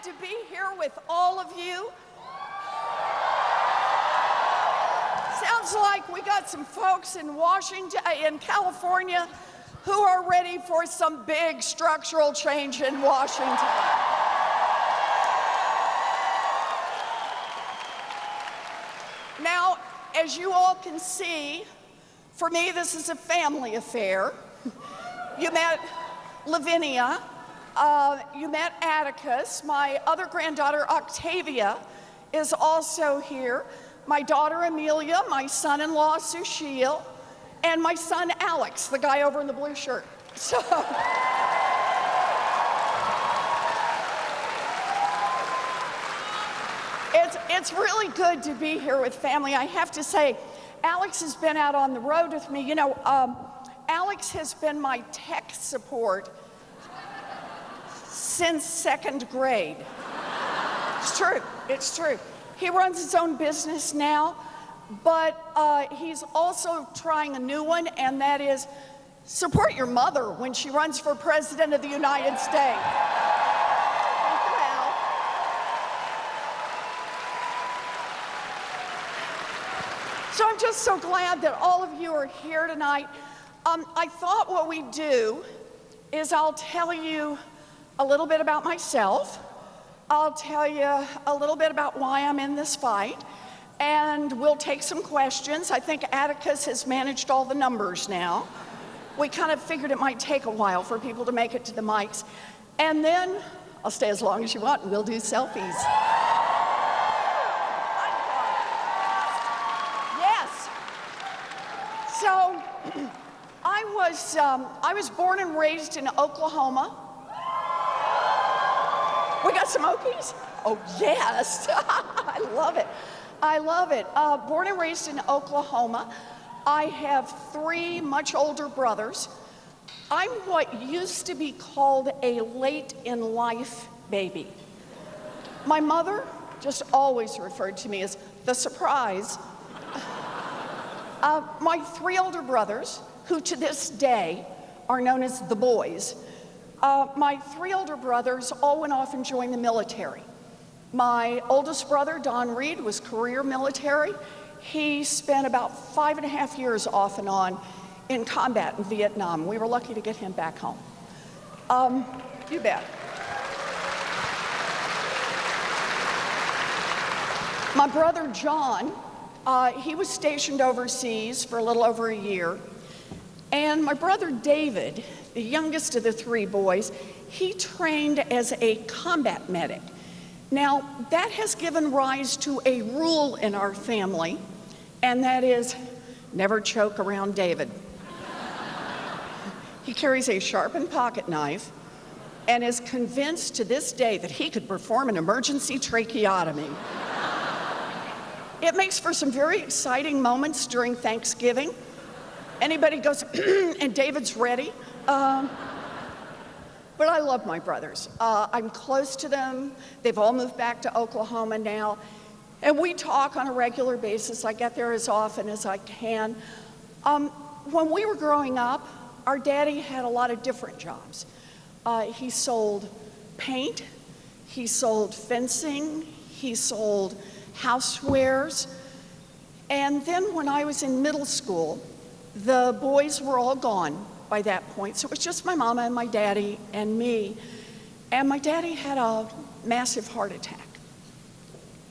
to be here with all of you. Sounds like we got some folks in Washington, in California, who are ready for some big structural change in Washington. Now, as you all can see, for me, this is a family affair. You met Lavinia, you met Atticus. My other granddaughter, Octavia, is also here. My daughter, Amelia, my son-in-law, Sushil, and my son, Alex, the guy over in the blue shirt. So, it's really good to be here with family. I have to say, Alex has been out on the road with me. You know, Alex has been my tech support since second grade. It's true, it's true. He runs his own business now, but he's also trying a new one, and that is support your mother when she runs for President of the United States. Well, so I'm just so glad that all of you are here tonight. I thought what we'd do is I'll tell you a little bit about myself. I'll tell you a little bit about why I'm in this fight, and we'll take some questions. I think Atticus has managed all the numbers now. We kind of figured it might take a while for people to make it to the mics. And then I'll stay as long as you want, and we'll do selfies. Yes. So I was born and raised in Oklahoma. We got some Okies? Oh, yes. I love it. I love it. Born and raised in Oklahoma. I have 3 much older brothers. I'm what used to be called a late-in-life baby. My mother just always referred to me as the surprise. My 3 older brothers, who to this day are known as the boys, my 3 older brothers all went off and joined the military. My oldest brother, Don Reed, was career military. He spent about 5.5 years off and on in combat in Vietnam. We were lucky to get him back home. You bet. My brother, John, he was stationed overseas for a little over a year. And my brother, David, the youngest of the 3 boys, he trained as a combat medic. Now, that has given rise to a rule in our family, and that is never choke around David. He carries a sharpened pocket knife and is convinced to this day that he could perform an emergency tracheotomy. It makes for some very exciting moments during Thanksgiving. Anybody goes, and David's ready. But I love my brothers. I'm close to them. They've all moved back to Oklahoma now. And we talk on a regular basis. I get there as often as I can. When we were growing up, our daddy had a lot of different jobs. He sold paint, he sold fencing, he sold housewares. And then when I was in middle school, the boys were all gone by that point. So it was just my mama and my daddy and me. And my daddy had a massive heart attack.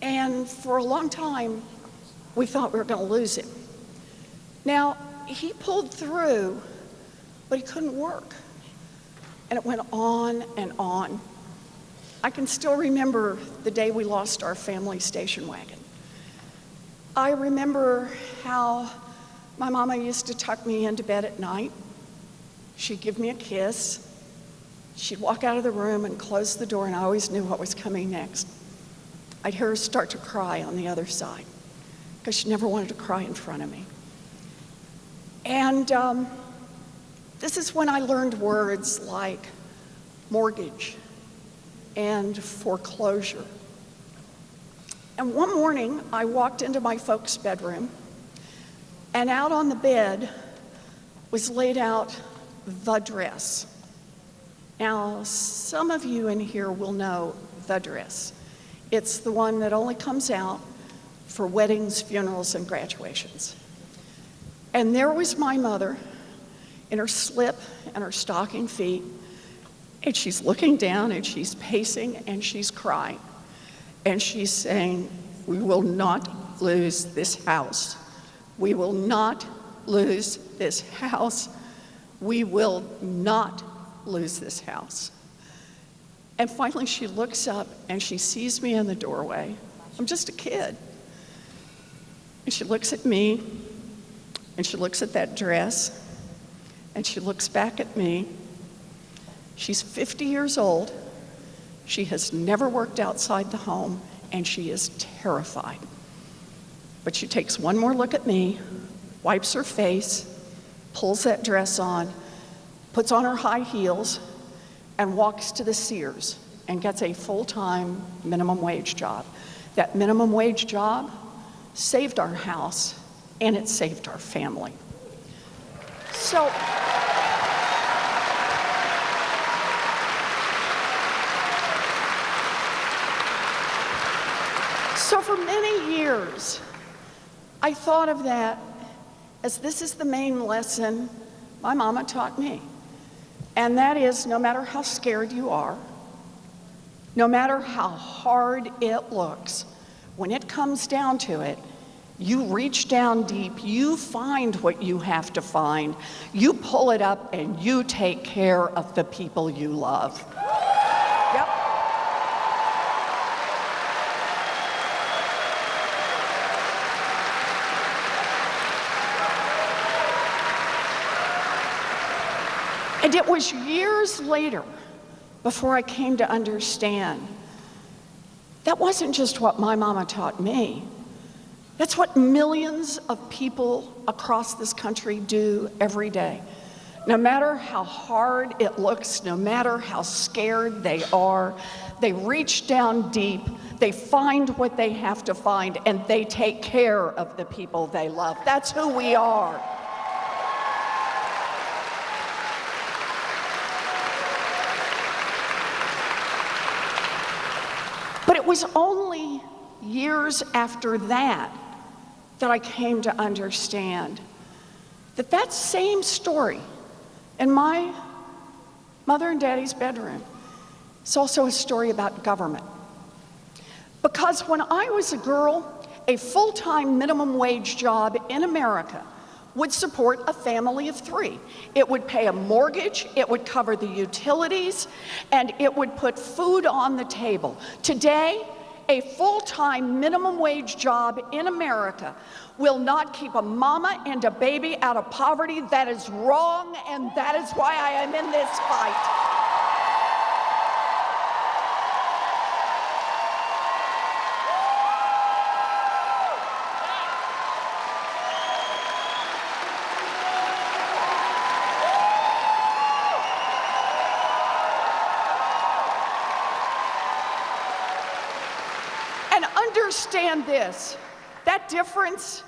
And for a long time, we thought we were going to lose him. Now, he pulled through, but he couldn't work. And it went on and on. I can still remember the day we lost our family station wagon. I remember how my mama used to tuck me into bed at night. She'd give me a kiss. She'd walk out of the room and close the door, and I always knew what was coming next. I'd hear her start to cry on the other side, because she never wanted to cry in front of me. And this is when I learned words like mortgage and foreclosure. And one morning, I walked into my folks' bedroom, and out on the bed was laid out the dress. Now, some of you in here will know the dress. It's the one that only comes out for weddings, funerals, and graduations. And there was my mother in her slip and her stocking feet, and she's looking down and she's pacing and she's crying. And she's saying, "We will not lose this house. We will not lose this house. We will not lose this house." And finally she looks up and she sees me in the doorway. I'm just a kid. And she looks at me and she looks at that dress and she looks back at me. She's 50 years old. She has never worked outside the home and she is terrified. But she takes one more look at me, wipes her face, pulls that dress on, puts on her high heels, and walks to the Sears and gets a full-time minimum wage job. That minimum wage job saved our house and it saved our family. So for many years, I thought of that as this is the main lesson my mama taught me. And that is, no matter how scared you are, no matter how hard it looks, when it comes down to it, you reach down deep, you find what you have to find, you pull it up, and you take care of the people you love. Yep. And it was years later before I came to understand that wasn't just what my mama taught me. That's what millions of people across this country do every day. No matter how hard it looks, no matter how scared they are, they reach down deep, they find what they have to find, and they take care of the people they love. That's who we are. But it was only years after that that I came to understand that that same story in my mother and daddy's bedroom is also a story about government. Because when I was a girl, a full-time minimum wage job in America would support a family of 3. It would pay a mortgage, it would cover the utilities, and it would put food on the table. Today, a full-time minimum wage job in America will not keep a mama and a baby out of poverty. That is wrong, and that is why I am in this fight. Understand this, that difference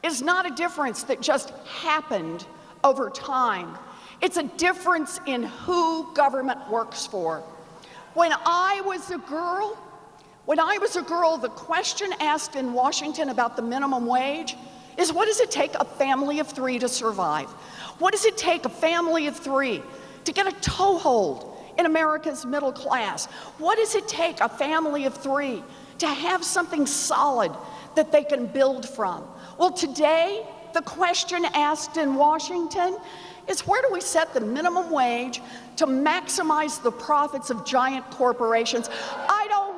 is not a difference that just happened over time. It's a difference in who government works for. When I was a girl, the question asked in Washington about the minimum wage is, what does it take a family of 3 to survive? What does it take a family of 3 to get a toehold in America's middle class? What does it take a family of 3 to have something solid that they can build from? Well, today, the question asked in Washington is, where do we set the minimum wage to maximize the profits of giant corporations? I don't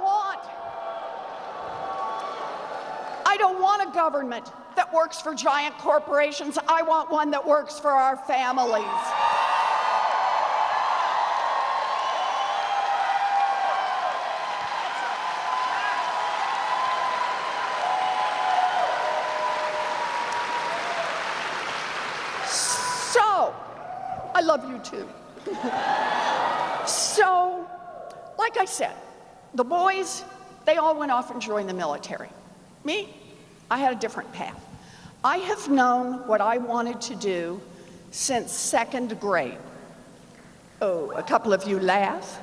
want a government that works for giant corporations. I want one that works for our families. I love you too. So, like I said, the boys, they all went off and joined the military. Me, I had a different path. I have known what I wanted to do since 2nd grade. Oh, a couple of you laugh.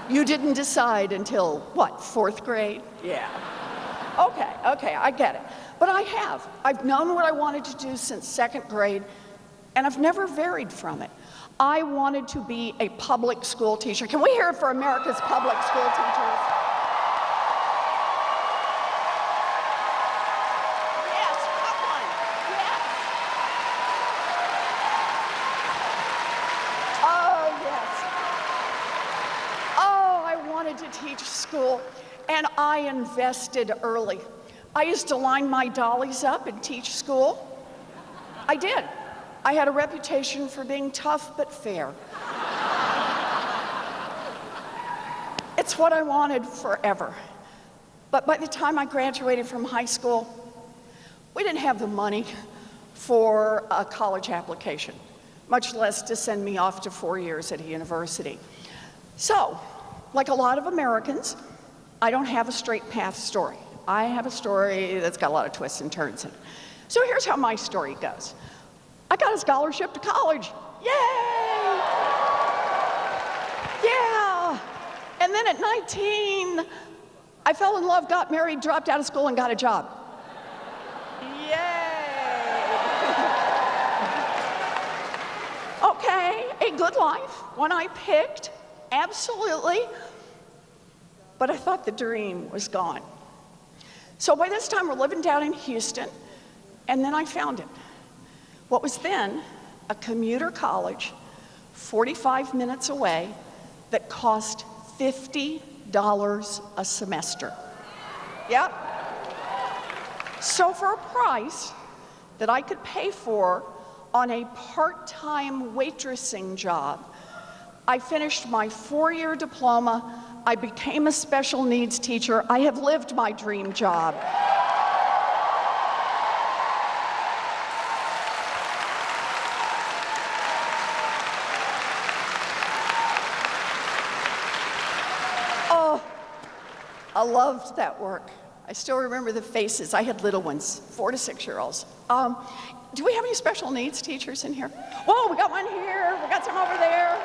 You didn't decide until, what, 4th grade? Yeah. Okay, I get it. But I have. I've known what I wanted to do since 2nd grade, and I've never varied from it. I wanted to be a public school teacher. Can we hear it for America's public school teachers? Yes, come on. Yes. Oh, yes. Oh, I wanted to teach school, and I invested early. I used to line my dollies up and teach school. I did. I had a reputation for being tough but fair. It's what I wanted forever. But by the time I graduated from high school, we didn't have the money for a college application, much less to send me off to 4 years at a university. So, like a lot of Americans, I don't have a straight path story. I have a story that's got a lot of twists and turns in it. So here's how my story goes. I got a scholarship to college. Yay! Yeah! And then at 19, I fell in love, got married, dropped out of school, and got a job. Yay! Okay, a good life, one I picked, absolutely. But I thought the dream was gone. So by this time, we're living down in Houston, and then I found it. What was then a commuter college 45 minutes away that cost $50 a semester. Yep. So for a price that I could pay for on a part-time waitressing job, I finished my 4-year diploma. I became a special needs teacher. I have lived my dream job. Oh, I loved that work. I still remember the faces. I had little ones, 4 to 6-year-olds. Do we have any special needs teachers in here? Whoa, we got one here. We got some over there.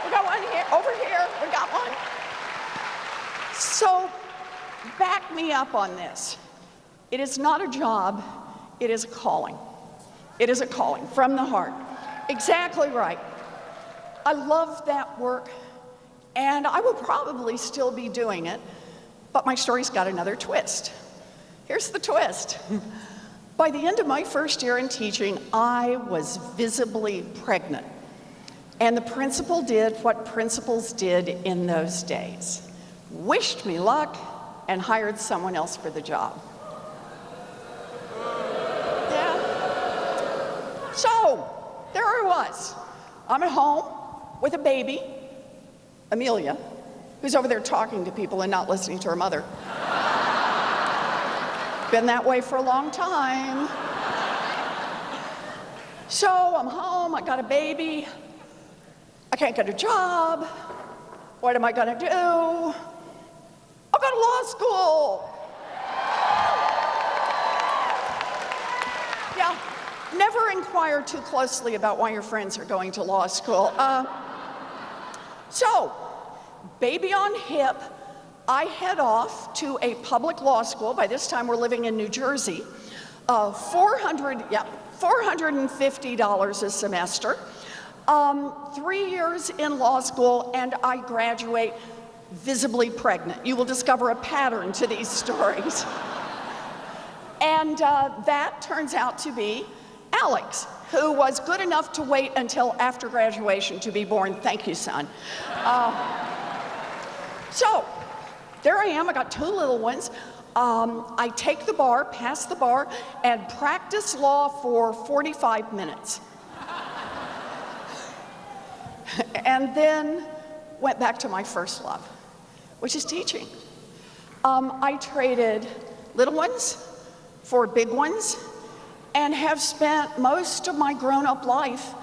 We got one here, over here. We got one. So, back me up on this. It is not a job, it is a calling. It is a calling from the heart. Exactly right. I love that work, and I will probably still be doing it, but my story's got another twist. Here's the twist. By the end of my first year in teaching, I was visibly pregnant. And the principal did what principals did in those days. Wished me luck and hired someone else for the job. Yeah. So, there I was. I'm at home with a baby, Amelia, who's over there talking to people and not listening to her mother. Been that way for a long time. So I'm home, I got a baby, I can't get a job. What am I gonna do? I'll go to law school. Yeah, never inquire too closely about why your friends are going to law school. So, baby on hip, I head off to a public law school. By this time, we're living in New Jersey. $450 a semester. 3 years in law school, and I graduate visibly pregnant. You will discover a pattern to these stories. And that turns out to be Alex, who was good enough to wait until after graduation to be born. Thank you, son. So, there I am, I got 2 little ones. I take the bar, pass the bar, and practice law for 45 minutes. And then went back to my first love, which is teaching. I traded little ones for big ones and have spent most of my grown-up life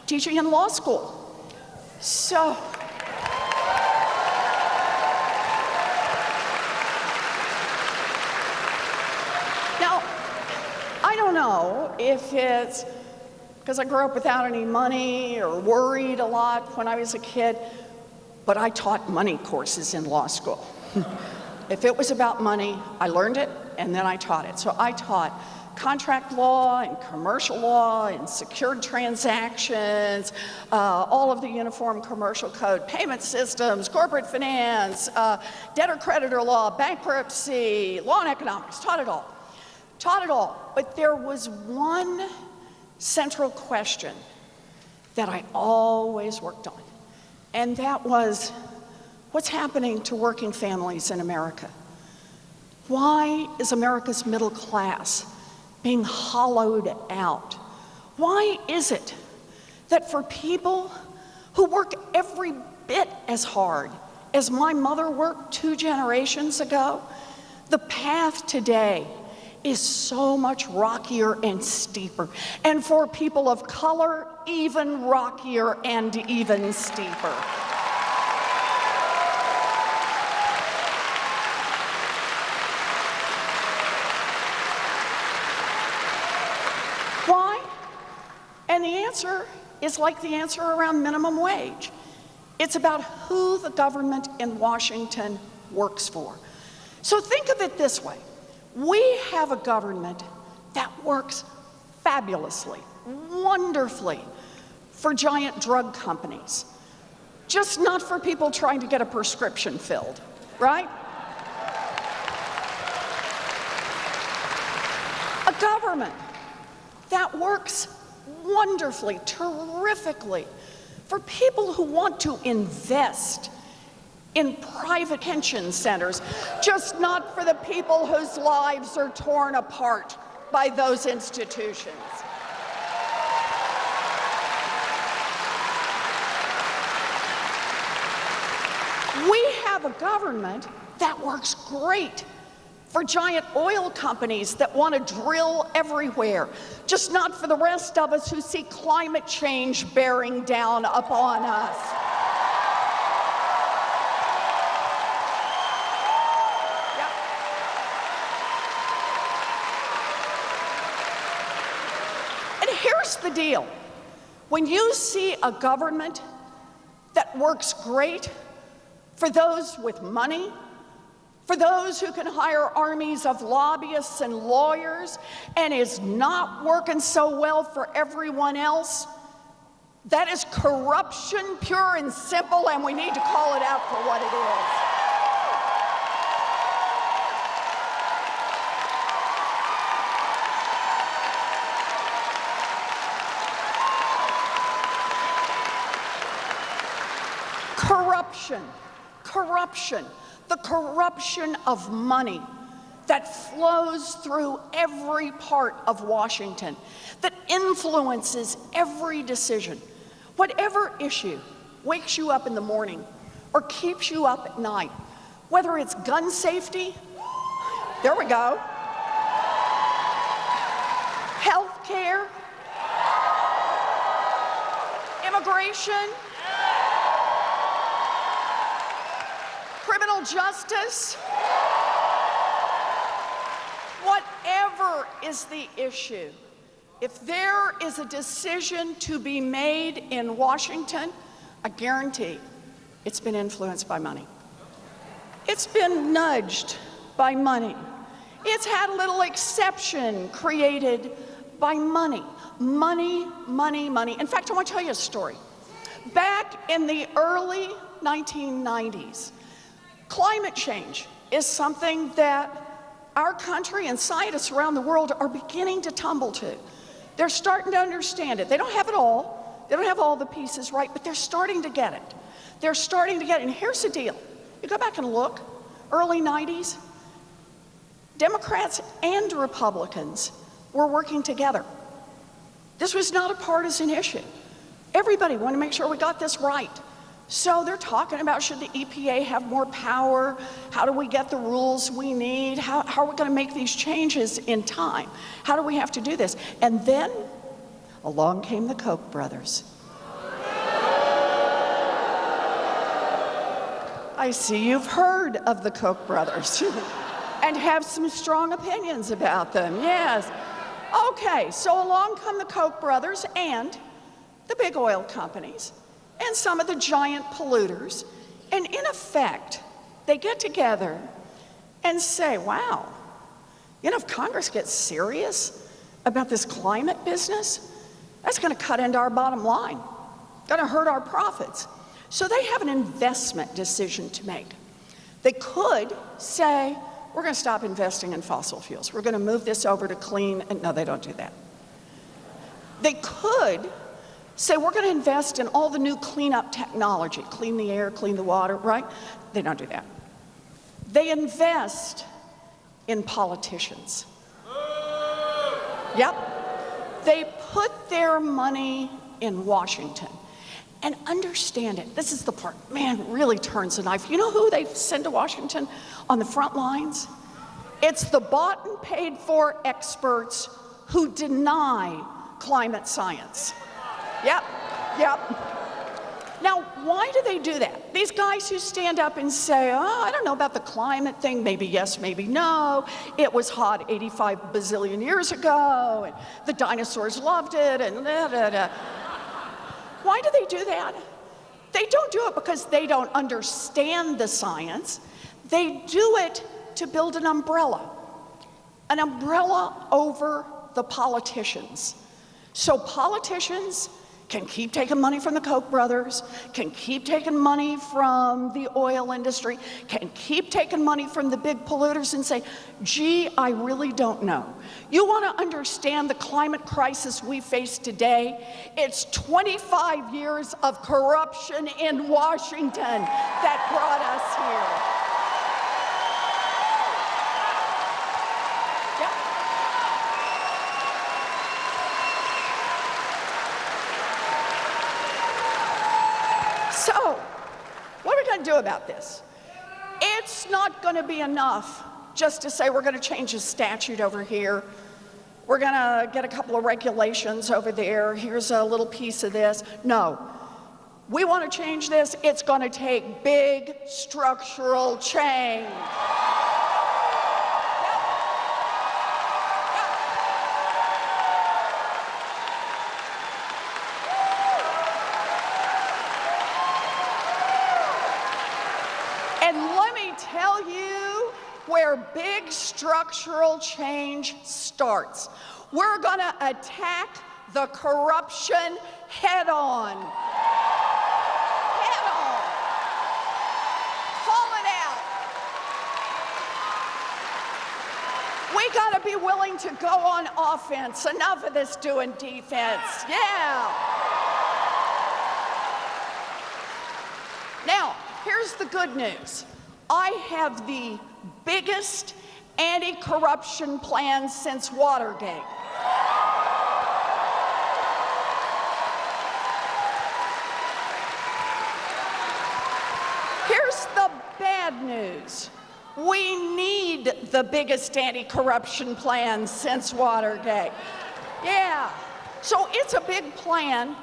teaching in law school. So, now, I don't know if it's because I grew up without any money or worried a lot when I was a kid, but I taught money courses in law school. If it was about money, I learned it and then I taught it. So I taught contract law and commercial law and secured transactions, all of the Uniform Commercial Code, payment systems, corporate finance, debtor-creditor law, bankruptcy, law and economics, taught it all. Taught it all. But there was one central question that I always worked on, and that was, what's happening to working families in America? Why is America's middle class being hollowed out? Why is it that for people who work every bit as hard as my mother worked 2 generations ago, the path today is so much rockier and steeper, and for people of color, even rockier and even steeper? Why? And the answer is like the answer around minimum wage. It's about who the government in Washington works for. So think of it this way. We have a government that works fabulously, wonderfully for giant drug companies, just not for people trying to get a prescription filled, right? A government that works wonderfully, terrifically for people who want to invest in private pension centers, just not for the people whose lives are torn apart by those institutions. We have a government that works great for giant oil companies that want to drill everywhere, just not for the rest of us who see climate change bearing down upon us. Yep. And here's the deal. When you see a government that works great for those with money, for those who can hire armies of lobbyists and lawyers, and is not working so well for everyone else, that is corruption, pure and simple, and we need to call it out for what it is. Corruption, corruption. The corruption of money that flows through every part of Washington, that influences every decision. Whatever issue wakes you up in the morning or keeps you up at night, whether it's gun safety, there we go, health care, immigration, criminal justice, whatever is the issue, if there is a decision to be made in Washington, I guarantee it's been influenced by money. It's been nudged by money. It's had a little exception created by money. Money, money, money. In fact, I want to tell you a story. Back in the early 1990s, climate change is something that our country and scientists around the world are beginning to tumble to. They're starting to understand it. They don't have it all. They don't have all the pieces right, but they're starting to get it. They're starting to get it. And here's the deal. You go back and look, early 90s, Democrats and Republicans were working together. This was not a partisan issue. Everybody wanted to make sure we got this right. So they're talking about, should the EPA have more power? How do we get the rules we need? How are we going to make these changes in time? How do we have to do this? And then along came the Koch brothers. I see you've heard of the Koch brothers and have some strong opinions about them, yes. Okay, so along come the Koch brothers and the big oil companies and some of the giant polluters, and in effect, they get together and say, wow, you know, if Congress gets serious about this climate business, that's going to cut into our bottom line, going to hurt our profits. So they have an investment decision to make. They could say, we're going to stop investing in fossil fuels. We're going to move this over to clean, and no, they don't do that. They could say, we're going to invest in all the new cleanup technology, clean the air, clean the water, right? They don't do that. They invest in politicians. Yep. They put their money in Washington. And understand it, this is the part, man, really turns the knife. You know who they send to Washington on the front lines? It's the bought and paid for experts who deny climate science. Yep, yep. Now, why do they do that? These guys who stand up and say, oh, I don't know about the climate thing, maybe yes, maybe no. It was hot 85 bazillion years ago, and the dinosaurs loved it, and da, da, da. Why do they do that? They don't do it because they don't understand the science. They do it to build an umbrella over the politicians. So politicians can keep taking money from the Koch brothers, can keep taking money from the oil industry, can keep taking money from the big polluters and say, gee, I really don't know. You want to understand the climate crisis we face today? It's 25 years of corruption in Washington that brought us here. So, what are we going to do about this? It's not going to be enough just to say we're going to change a statute over here. We're going to get a couple of regulations over there. Here's a little piece of this. No. We want to change this. It's going to take big structural change. Tell you where big structural change starts. We're going to attack the corruption head on. Head on. Call it out. We got to be willing to go on offense. Enough of this doing defense. Yeah. Now, here's the good news. I have the biggest anti-corruption plan since Watergate. Here's the bad news. We need the biggest anti-corruption plan since Watergate. Yeah, so it's a big plan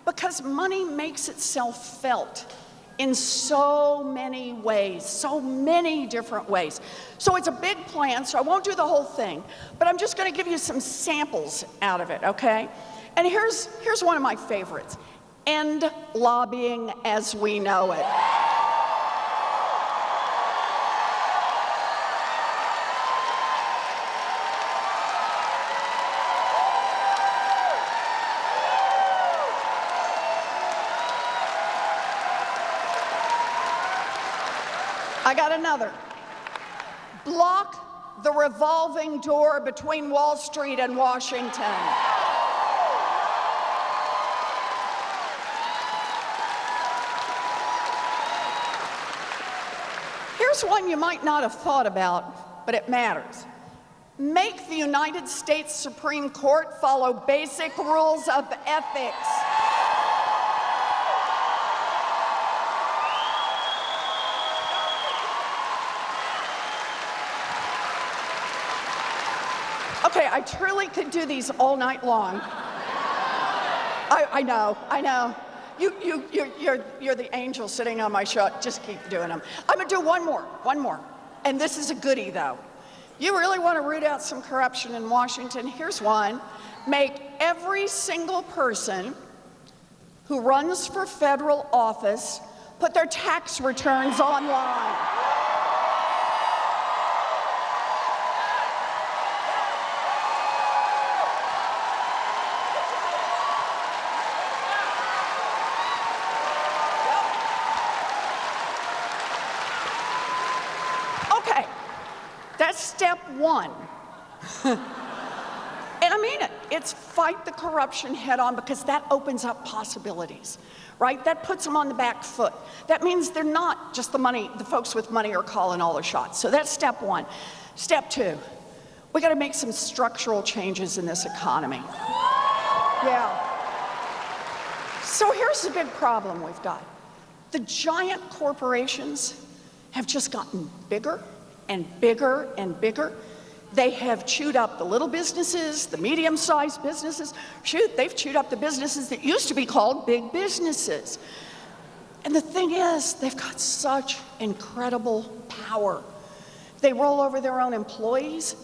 because money makes itself felt in so many ways, so many different ways. So it's a big plan, so I won't do the whole thing, but I'm just going to give you some samples out of it, okay? And here's one of my favorites. End lobbying as we know it. I got another. Block the revolving door between Wall Street and Washington. Here's one you might not have thought about, but it matters. Make the United States Supreme Court follow basic rules of ethics. Okay, I truly could do these all night long. I know. You're the angel sitting on my shoulder. Just keep doing them. I'm gonna do one more. And this is a goodie though. You really want to root out some corruption in Washington? Here's one. Make every single person who runs for federal office put their tax returns online. Okay, that's step one. And I mean it. It's fight the corruption head on, because that opens up possibilities, right? That puts them on the back foot. That means they're not just the folks with money are calling all the shots. So that's step one. Step two, we got to make some structural changes in this economy. Yeah. So here's the big problem we've got. The giant corporations have just gotten bigger and bigger and bigger. They have chewed up the little businesses, the medium-sized businesses. Shoot, they've chewed up the businesses that used to be called big businesses. And the thing is, they've got such incredible power. They roll over their own employees.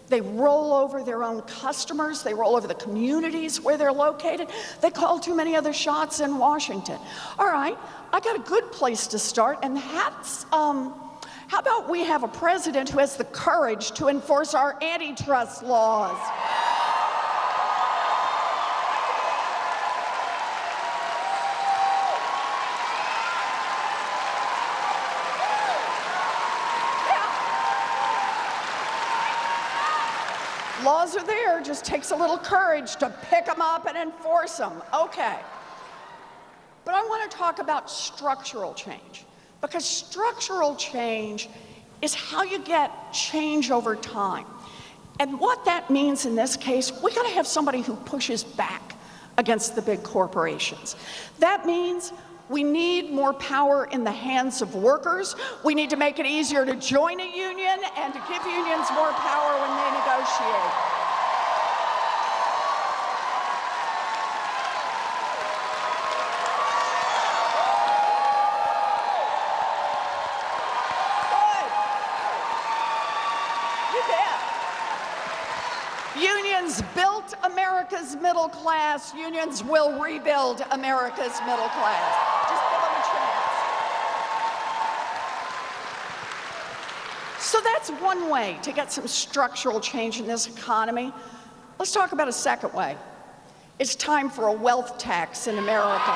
They roll over their own customers. They roll over the communities where they're located. They call too many other shots in Washington. All right, I got a good place to start, and that's, how about we have a president who has the courage to enforce our antitrust laws? Yeah. Laws are there, just takes a little courage to pick them up and enforce them. Okay. But I want to talk about structural change. Because structural change is how you get change over time. And what that means in this case, we got to have somebody who pushes back against the big corporations. That means we need more power in the hands of workers. We need to make it easier to join a union and to give unions more power when they negotiate. Unions built America's middle class. Unions will rebuild America's middle class. Just give them a chance. So that's one way to get some structural change in this economy. Let's talk about a second way. It's time for a wealth tax in America.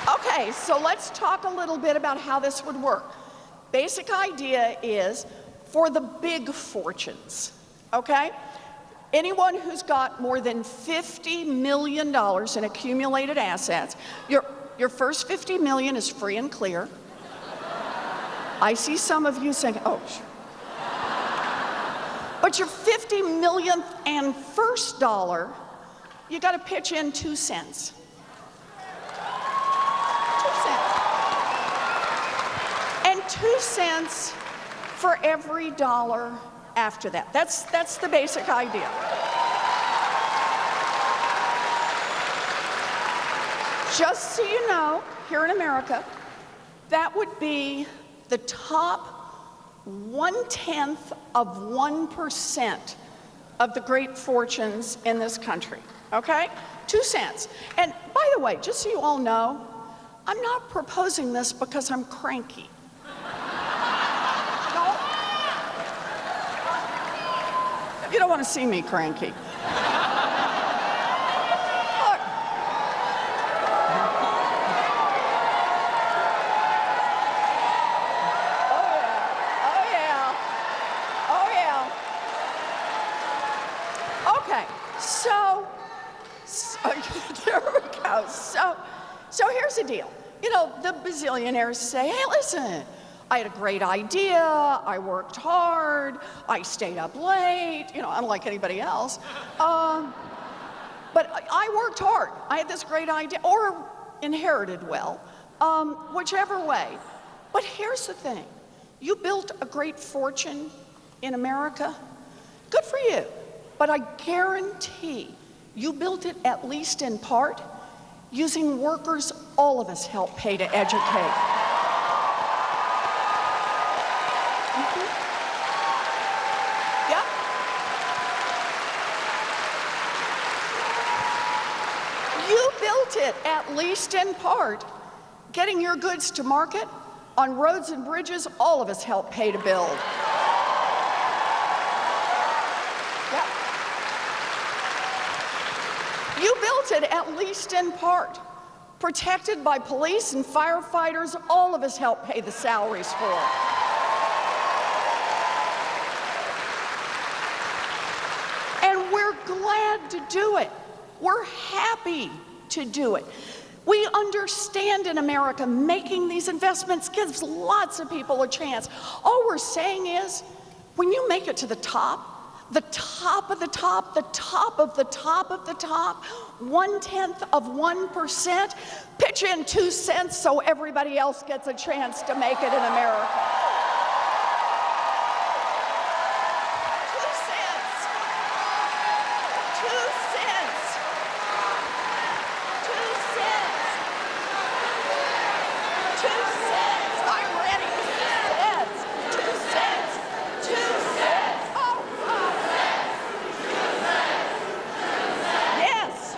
Okay, so let's talk a little bit about how this would work. Basic idea is for the big fortunes, okay? Anyone who's got more than $50 million in accumulated assets, your first $50 million is free and clear. I see some of you saying, oh, sure. But your 50 millionth and first dollar, you got to pitch in 2 cents. And 2 cents for every dollar after that. That's the basic idea. Just so you know, here in America, that would be the top 0.1% of the great fortunes in this country, okay? 2 cents. And by the way, just so you all know, I'm not proposing this because I'm cranky. No? You don't want to see me cranky. There we go. So here's the deal. You know, the bazillionaires say, hey, listen, I had a great idea, I worked hard, I stayed up late, you know, unlike anybody else. But I worked hard. I had this great idea, or inherited well, whichever way. But here's the thing. You built a great fortune in America. Good for you. But I guarantee You built it, at least in part, using workers all of us help pay to educate. Yeah. You built it, at least in part, getting your goods to market on roads and bridges all of us help pay to build. Yeah. You built it, at least in part, protected by police and firefighters all of us help pay the salaries for. And we're glad to do it. We're happy to do it. We understand in America making these investments gives lots of people a chance. All we're saying is, when you make it to the top of the top, the top of the top of the top, 0.1%, pitch in 2 cents so everybody else gets a chance to make it in America. 2 cents. 2 cents. 2 cents. 2 cents. I'm ready. 2 cents. 2 cents. Oh, yes.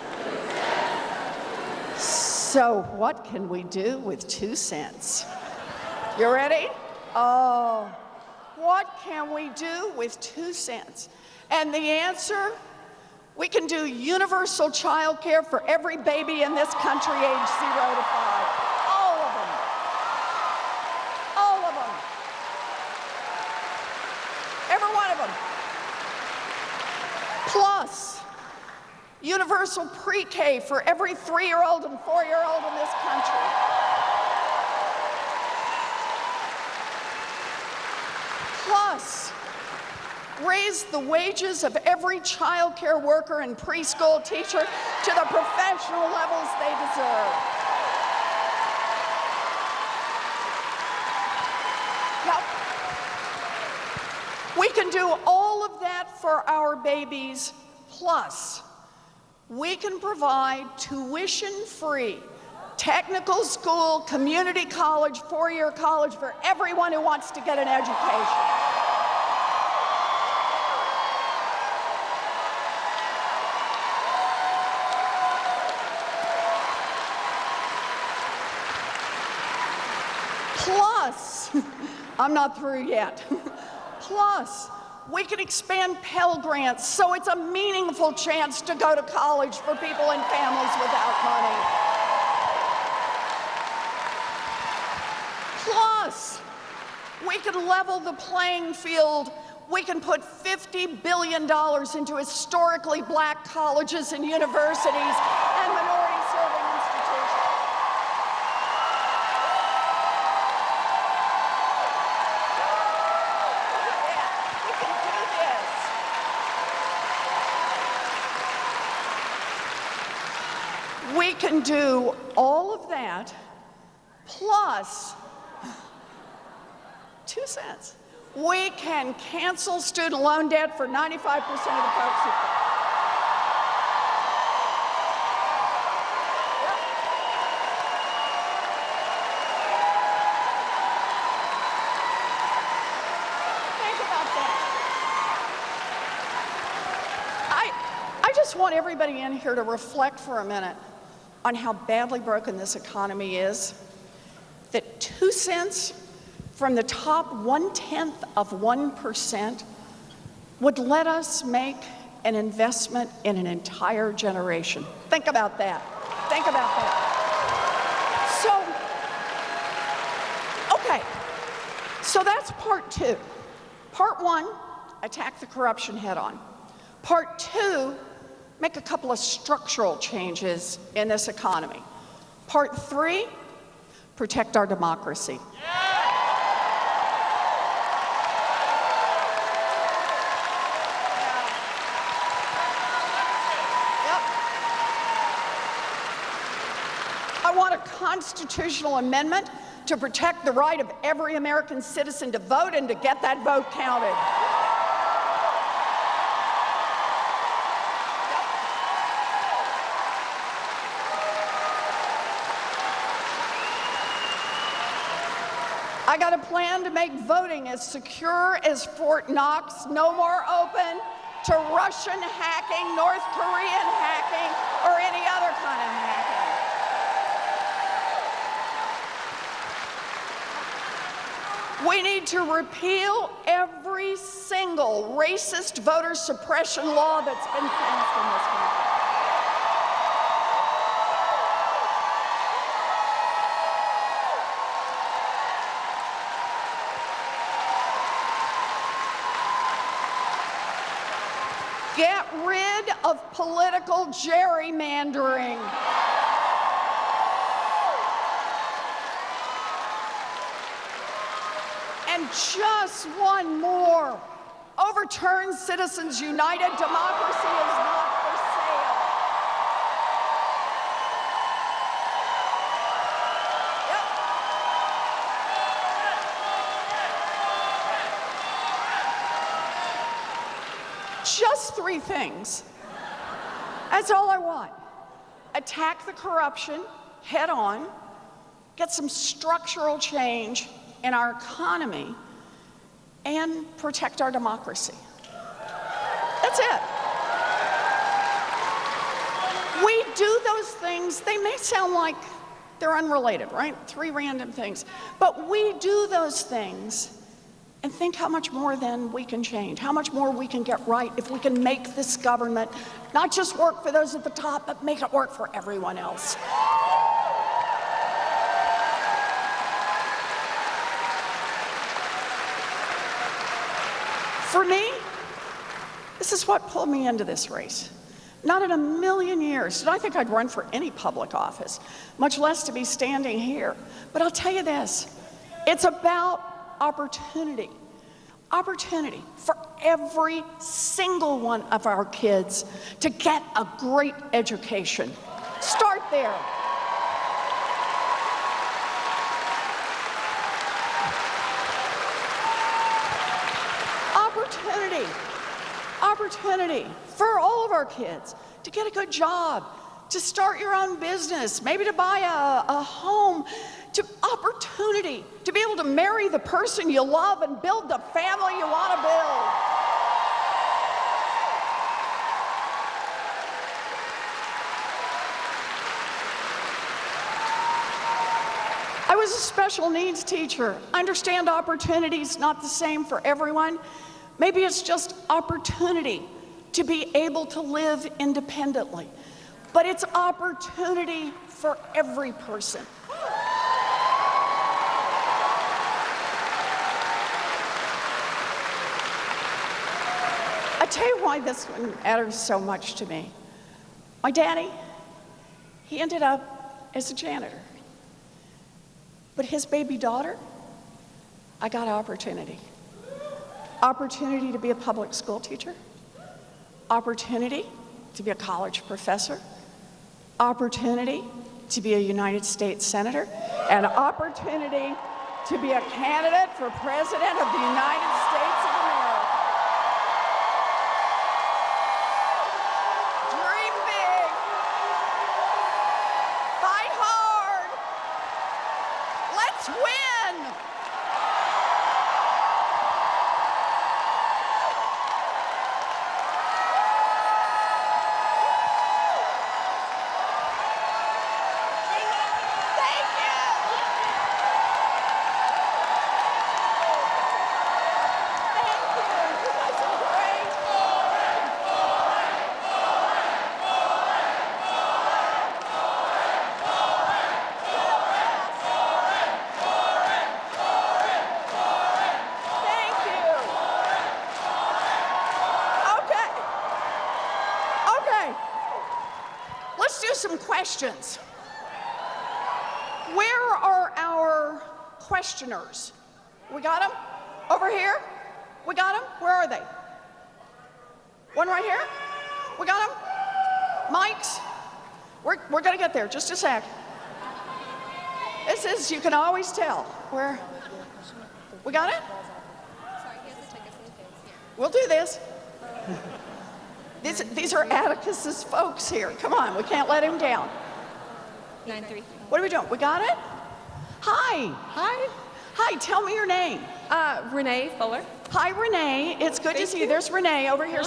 So what can we do with 2 cents? You ready? Oh, what can we do with 2 cents? And the answer, we can do universal child care for every baby in this country aged 0 to 5. All of them. All of them. Every one of them. Plus, universal pre-K for every 3-year-old and 4-year-old in this country. Plus, raise the wages of every child care worker and preschool teacher to the professional levels they deserve. Yep. We can do all of that for our babies, plus we can provide tuition-free technical school, community college, 4-year college for everyone who wants to get an education. Plus, I'm not through yet. Plus, we can expand Pell Grants so it's a meaningful chance to go to college for people and families without money. Plus, we can level the playing field. We can put $50 billion into historically black colleges and universities and minority-serving institutions. We can do this. We can do all of that, plus 2 cents. We can cancel student loan debt for 95% of the folks who pay. Think about that. I just want everybody in here to reflect for a minute on how badly broken this economy is, that 2 cents from the top 0.1% would let us make an investment in an entire generation. Think about that. Think about that. So, okay, so that's part 2. Part 1, attack the corruption head on. Part 2, make a couple of structural changes in this economy. Part 3, protect our democracy. I want a constitutional amendment to protect the right of every American citizen to vote and to get that vote counted. I got a plan to make voting as secure as Fort Knox, no more open to Russian hacking, North Korean hacking, or any other kind of hacking. We need to repeal every single racist voter suppression law that's been passed in this country. Get rid of political gerrymandering. And just one more. Overturn Citizens United. Democracy is not for sale. Yep. Just 3 things. That's all I want. Attack the corruption head on, get some structural change in our economy, and protect our democracy. That's it. We do those things, they may sound like they're unrelated, right? 3 random things. But we do those things and think how much more then we can change, how much more we can get right if we can make this government not just work for those at the top, but make it work for everyone else. For me, this is what pulled me into this race. Not in a million years did I think I'd run for any public office, much less to be standing here. But I'll tell you this, it's about opportunity. Opportunity for every single one of our kids to get a great education. Start there. Opportunity for all of our kids to get a good job, to start your own business, maybe to buy a home, to opportunity to be able to marry the person you love and build the family you want to build. I was a special needs teacher. I understand opportunity's not the same for everyone. Maybe it's just opportunity to be able to live independently, but it's opportunity for every person. I tell you why this one matters so much to me. My daddy, he ended up as a janitor, but his baby daughter, I got opportunity. Opportunity to be a public school teacher, opportunity to be a college professor, opportunity to be a United States Senator, and opportunity to be a candidate for President of the United States of America. Dream big. Fight hard. Let's win. Some questions. Where are our questioners? We got them? Over here? We got them? Where are they? One right here? We got them? Mics? We're gonna get there, just a sec. This is, you can always tell. Where? We got it? Sorry, he has to take us in the face. We'll do this. These are Atticus's folks here. Come on, we can't let him down. 9-3. What are we doing? We got it? Hi. Hi. Hi, tell me your name. Renee Fuller. Hi, Renee. It's good to Thank see you. you. There's Renee over here.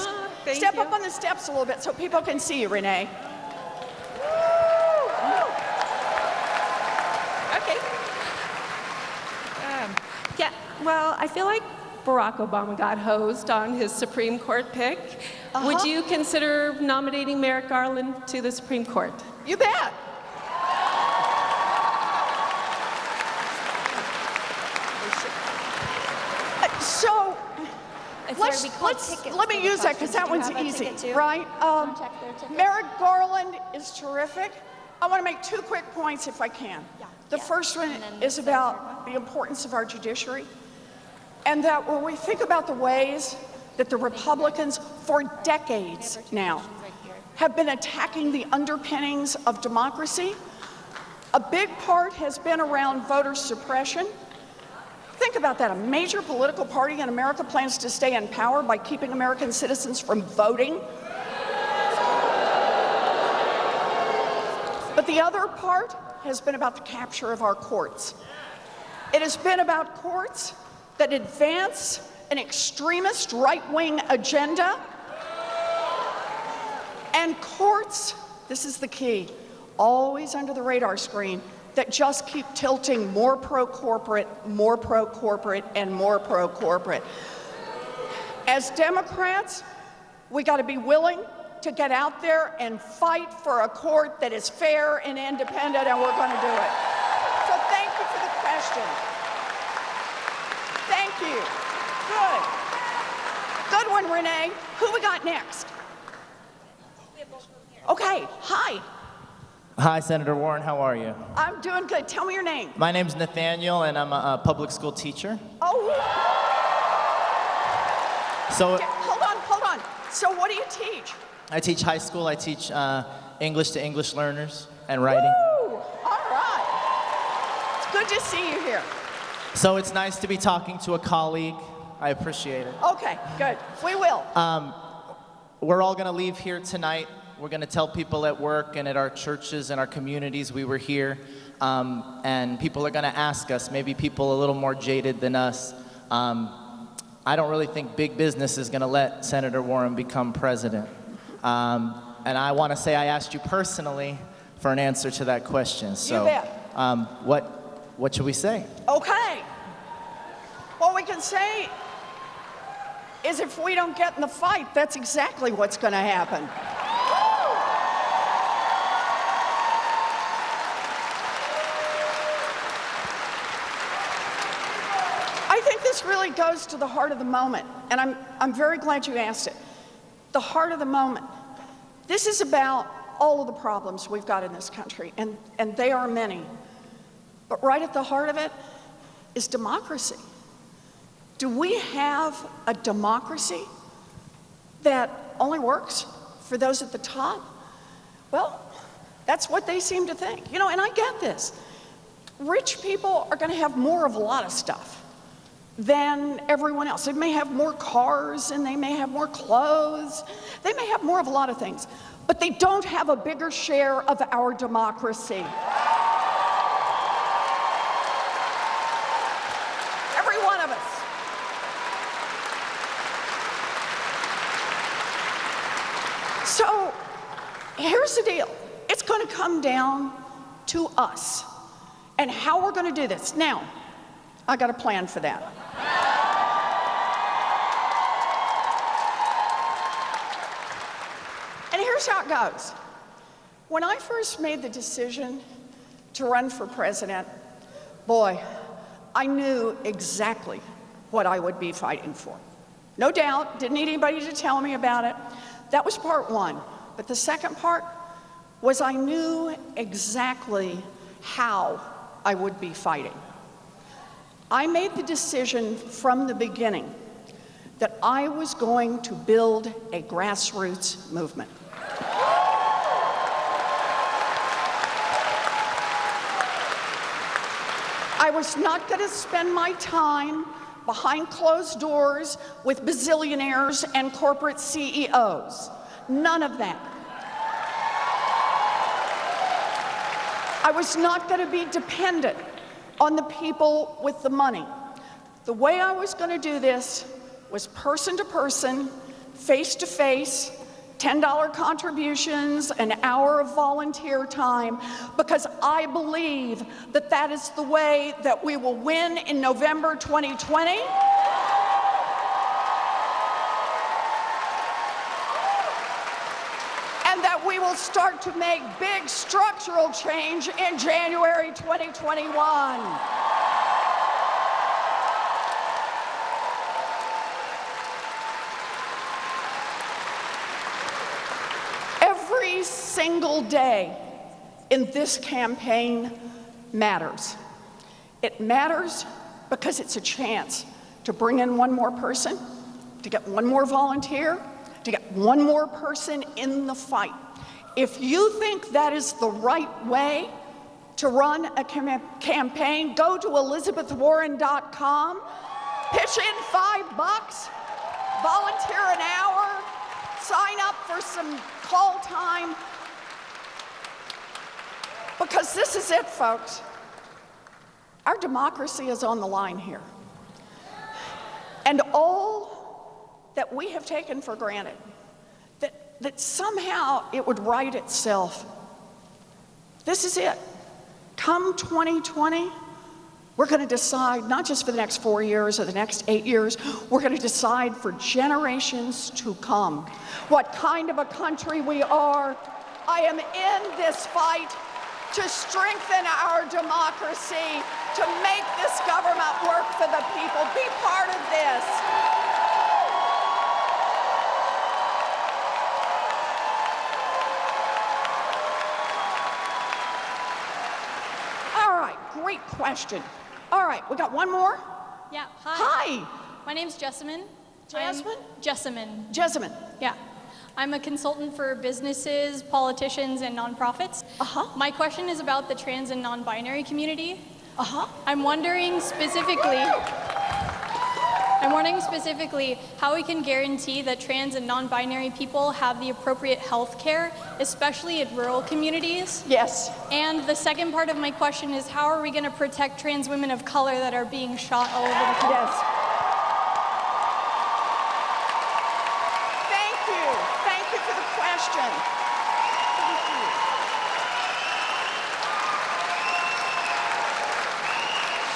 Thank Step you. up on the steps a little bit so people can see you, Renee. Okay. Yeah, well, I feel like Barack Obama got hosed on his Supreme Court pick. Would you consider nominating Merrick Garland to the Supreme Court? You bet. So let me use that because that one's easy, right? Merrick Garland is terrific. I want to make 2 quick points if I can. The first one is about the importance of our judiciary, and that when we think about the ways that the Republicans for decades now have been attacking the underpinnings of democracy, a big part has been around voter suppression. Think about that. A major political party in America plans to stay in power by keeping American citizens from voting. But the other part has been about the capture of our courts. It has been about courts that advance an extremist right-wing agenda, and courts, this is the key, always under the radar screen, that just keep tilting more pro-corporate, more pro-corporate, and more pro-corporate. As Democrats, we got to be willing to get out there and fight for a court that is fair and independent, and we're going to do it. So thank you for the question. Thank you. Good. Good one, Renee. Who we got next? Okay, hi. Hi, Senator Warren. How are you? I'm doing good. Tell me your name. My name's Nathaniel, and I'm a public school teacher. Oh, So hold on. So what do you teach? I teach high school. I teach English to English learners and writing. Woo! All right. It's good to see you here. So it's nice to be talking to a colleague. I appreciate it. Okay, good. We will. We're all going to leave here tonight. We're going to tell people at work and at our churches and our communities we were here. And people are going to ask us, maybe people a little more jaded than us. I don't really think big business is going to let Senator Warren become president. And I want to say I asked you personally for an answer to that question. So, You bet. What should we say? Okay. What we can say is if we don't get in the fight, that's exactly what's going to happen. I think this really goes to the heart of the moment, and I'm very glad you asked it. The heart of the moment. This is about all of the problems we've got in this country, and they are many. But right at the heart of it is democracy. Do we have a democracy that only works for those at the top? Well, that's what they seem to think. You know, and I get this. Rich people are going to have more of a lot of stuff than everyone else. They may have more cars, and they may have more clothes. They may have more of a lot of things, but they don't have a bigger share of our democracy. Every one of us. So here's the deal. It's going to come down to us and how we're going to do this. Now, I got a plan for that. And here's how it goes. When I first made the decision to run for president, boy, I knew exactly what I would be fighting for. No doubt, didn't need anybody to tell me about it. That was part one. But the second part was I knew exactly how I would be fighting. I made the decision from the beginning that I was going to build a grassroots movement. I was not going to spend my time behind closed doors with bazillionaires and corporate CEOs. None of that. I was not going to be dependent on the people with the money. The way I was going to do this was person to person, face to face, $10 contributions, an hour of volunteer time, because I believe that that is the way that we will win in November 2020. And that we will start to make big structural change in January 2021. Every single day in this campaign matters. It matters because it's a chance to bring in one more person, to get one more volunteer, to get one more person in the fight. If you think that is the right way to run a campaign, go to ElizabethWarren.com, pitch in $5, volunteer an hour, sign up for some call time, because this is it, folks. Our democracy is on the line here. And all that we have taken for granted, that somehow it would right itself. This is it. Come 2020, we're going to decide, not just for the next 4 years or the next 8 years, we're going to decide for generations to come what kind of a country we are. I am in this fight to strengthen our democracy, to make this government work for the people. Be part of this. All right, great question. All right, we got one more? Yeah, hi. Hi. My name's Jessamine. Jasmine? Jessamine. Jessamine. Yeah. I'm a consultant for businesses, politicians, and nonprofits. Uh-huh. My question is about the trans and non-binary community. Uh-huh. I'm wondering specifically how we can guarantee that trans and non-binary people have the appropriate health care, especially in rural communities. Yes. And the second part of my question is, how are we going to protect trans women of color that are being shot all over the country? Yes. Thank you. Thank you for the question. Thank you.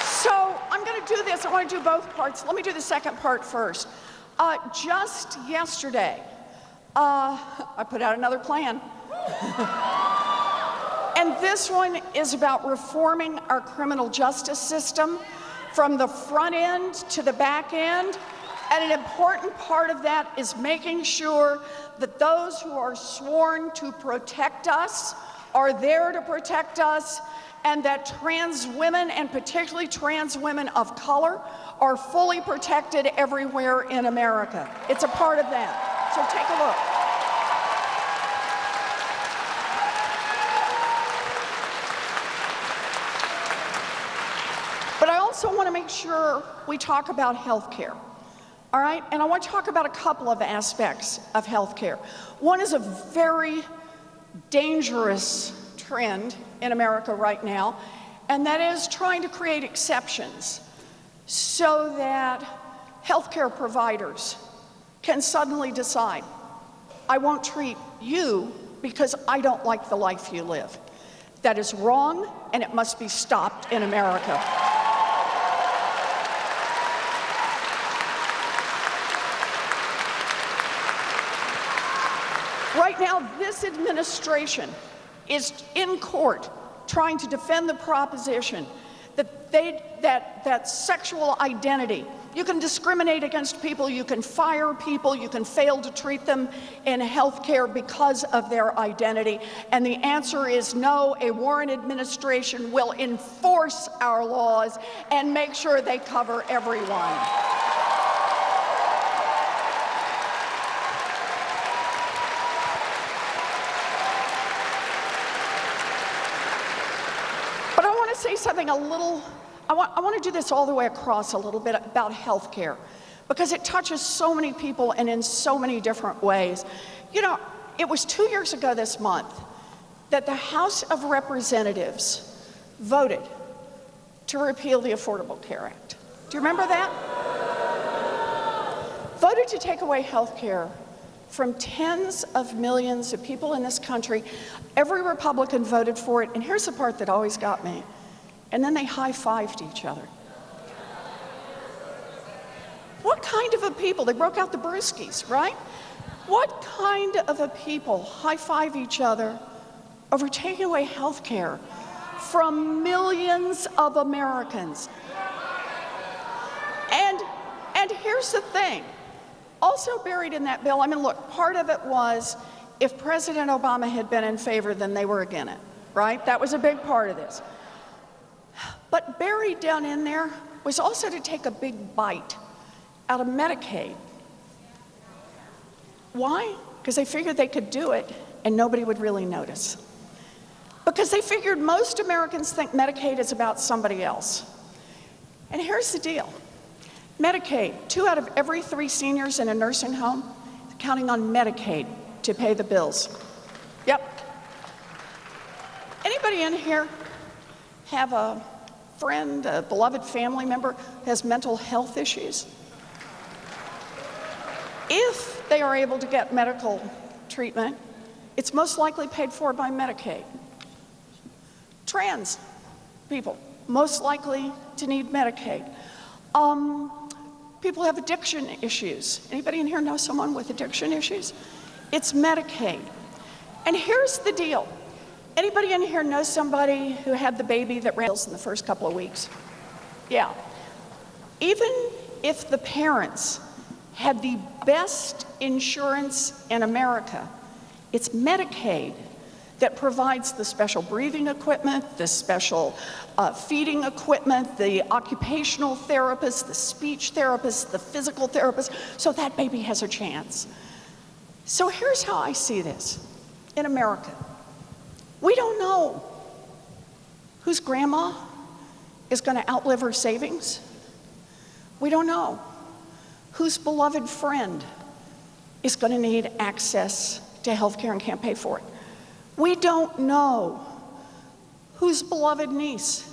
So I'm going to do this. I want to do both parts. Let me do the second part first. Just yesterday, I put out another plan. And this one is about reforming our criminal justice system from the front end to the back end. And an important part of that is making sure that those who are sworn to protect us are there to protect us, and that trans women, and particularly trans women of color, are fully protected everywhere in America. It's a part of that. So take a look. But I also want to make sure we talk about health care. All right? And I want to talk about a couple of aspects of health care. One is a very dangerous trend in America right now, and that is trying to create exceptions so that healthcare providers can suddenly decide, I won't treat you because I don't like the life you live. That is wrong, and it must be stopped in America. Right now, this administration is in court trying to defend the proposition that sexual identity, you can discriminate against people, you can fire people, you can fail to treat them in health care because of their identity. And the answer is no. A Warren administration will enforce our laws and make sure they cover everyone. Say something a little, I want to do this all the way across a little bit about health care, because it touches so many people and in so many different ways. You know, it was 2 years ago this month that the House of Representatives voted to repeal the Affordable Care Act. Do you remember that? Voted to take away health care from tens of millions of people in this country. Every Republican voted for it, and here's the part that always got me. And then they high-fived each other. What kind of a people? They broke out the brewskis, right? What kind of a people high-five each other over taking away health care from millions of Americans? And here's the thing. Also buried in that bill, I mean, look, part of it was if President Obama had been in favor, then they were against it, right? That was a big part of this. But buried down in there was also to take a big bite out of Medicaid. Why? Because they figured they could do it and nobody would really notice. Because they figured most Americans think Medicaid is about somebody else. And here's the deal. Medicaid, 2 out of every 3 seniors in a nursing home are counting on Medicaid to pay the bills. Yep. Anybody in here have a friend, a beloved family member who has mental health issues? If they are able to get medical treatment, it's most likely paid for by Medicaid. Trans people, most likely to need Medicaid. People have addiction issues. Anybody in here know someone with addiction issues? It's Medicaid. And here's the deal. Anybody in here know somebody who had the baby that ran in the first couple of weeks? Yeah. Even if the parents had the best insurance in America, it's Medicaid that provides the special breathing equipment, the special feeding equipment, the occupational therapist, the speech therapist, the physical therapist, so that baby has a chance. So here's how I see this in America. We don't know whose grandma is going to outlive her savings. We don't know whose beloved friend is going to need access to health care and can't pay for it. We don't know whose beloved niece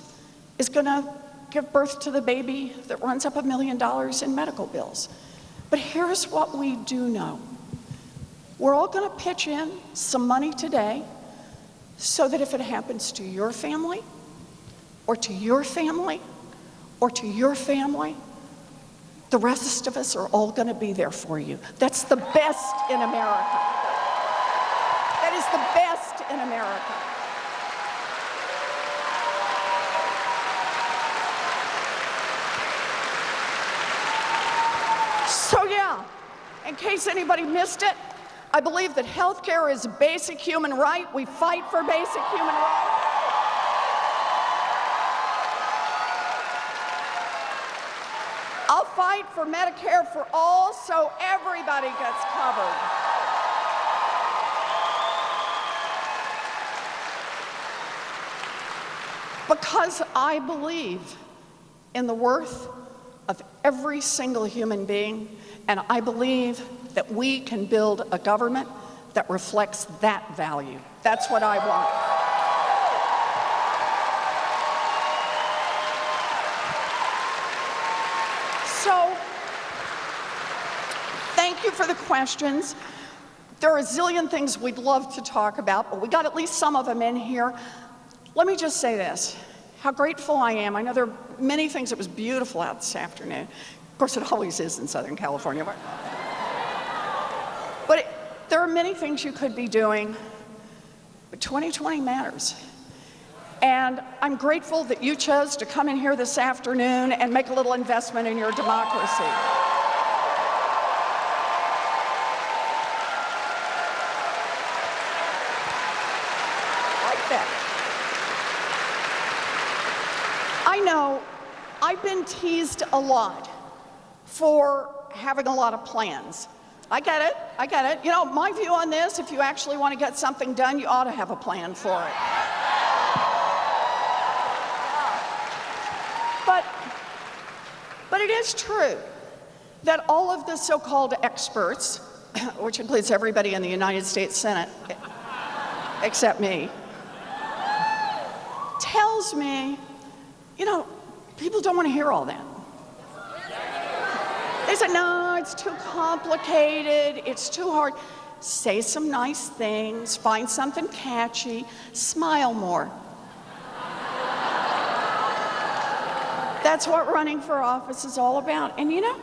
is going to give birth to the baby that runs up $1 million in medical bills. But here's what we do know. We're all going to pitch in some money today so that if it happens to your family, or to your family, or to your family, the rest of us are all going to be there for you. That's the best in America. That is the best in America. So yeah, in case anybody missed it, I believe that health care is a basic human right. We fight for basic human rights. I'll fight for Medicare for all so everybody gets covered. Because I believe in the worth of every single human being, and I believe that we can build a government that reflects that value. That's what I want. So, thank you for the questions. There are a zillion things we'd love to talk about, but we got at least some of them in here. Let me just say this, how grateful I am. I know there are many things. It was beautiful out this afternoon. Of course, it always is in Southern California. But there are many things you could be doing, but 2020 matters. And I'm grateful that you chose to come in here this afternoon and make a little investment in your democracy. Like that. I know I've been teased a lot for having a lot of plans. I get it, I get it. You know, my view on this, if you actually want to get something done, you ought to have a plan for it. But it is true that all of the so-called experts, which includes everybody in the United States Senate, except me, tells me, you know, People don't want to hear all that. They said, no, it's too complicated, it's too hard. Say some nice things, find something catchy, smile more. That's what running for office is all about. And you know,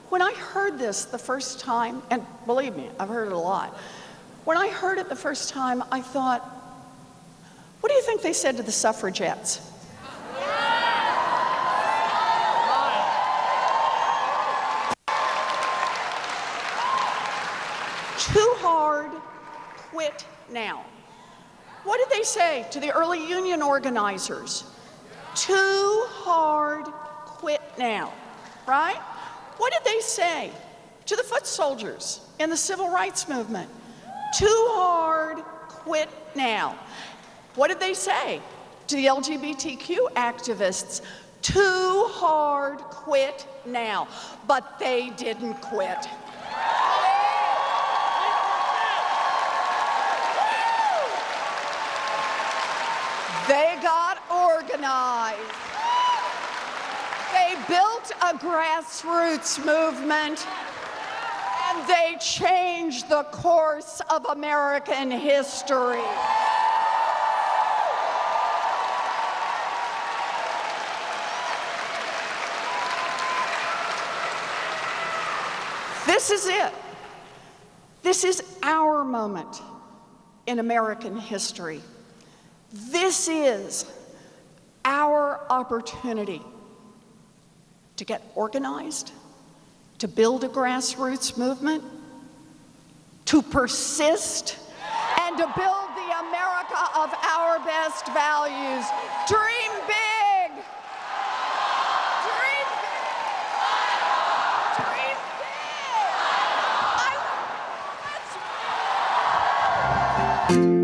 when I heard this the first time, and believe me, I've heard it a lot. When I heard it the first time, I thought, what do you think they said to the suffragettes? Too hard, quit now. What did they say to the early union organizers? Too hard, quit now, right? What did they say to the foot soldiers in the civil rights movement? Too hard, quit now. What did they say to the LGBTQ activists? Too hard, quit now. But they didn't quit. They got organized. They built a grassroots movement, and they changed the course of American history. This is it. This is our moment in American history. This is our opportunity to get organized, to build a grassroots movement, to persist, and to build the America of our best values. Dream big! Dream big! Dream big! Let's